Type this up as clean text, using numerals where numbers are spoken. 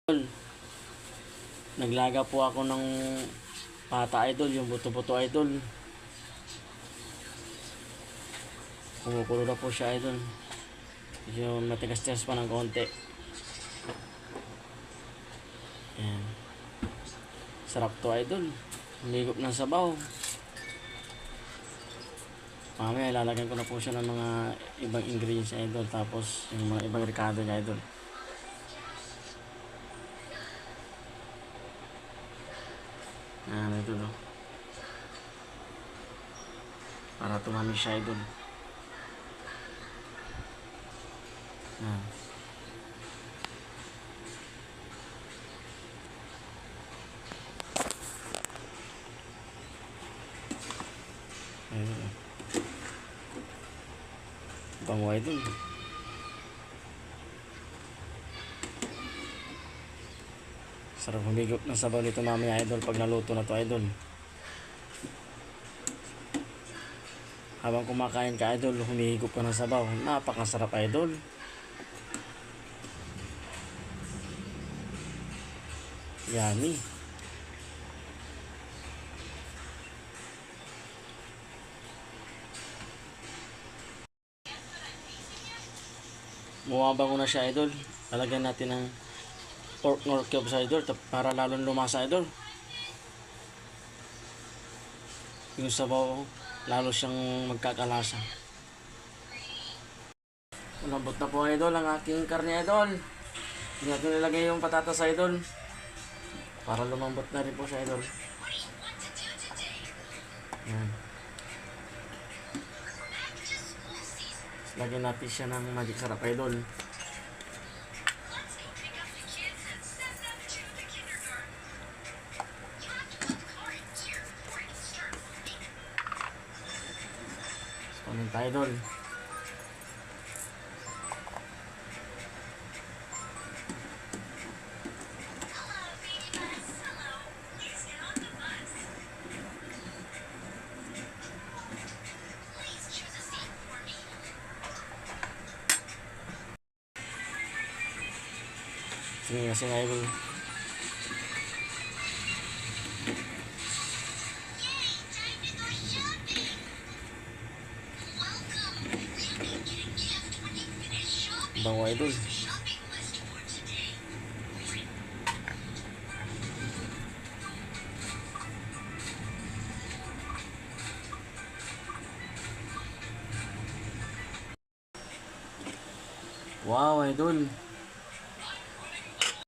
Idol, naglaga po ako ng pata idol, yung buto-buto idol. Kumukulo na po siya idol. Yung matigas-tigas pa ng konti. Ayan. Sarap to idol. Humigop ng sabaw. Mamaya ilalagyan ko na po siya ng mga ibang ingredients idol. Tapos yung mga ibang ricado niya idol. Ayan idol oh. Para tumami siya idol. Ayan. Ayan. Bango idol. Sarap humigop ng sabaw nito mamaya idol pag naluto na to idol. Habang kumakain ka idol, humihigop ka ng sabaw. Napakasarap idol. Yummy. Bumabango na siya idol. Lalagyan natin ng pork nor cubes idol para lalong lumasa idol. Yung sabaw lalo siyang magkakalasa. Malambot na po idol ang aking karne idol. Hindi natin nilagay yung patatas idol para lumambot na rin po siya idol. Yan. Lagyan natin siya ng magic sarap idol. Kunin tayo idol. Tingnan kasi nga idol. Bango idol. Wow idol.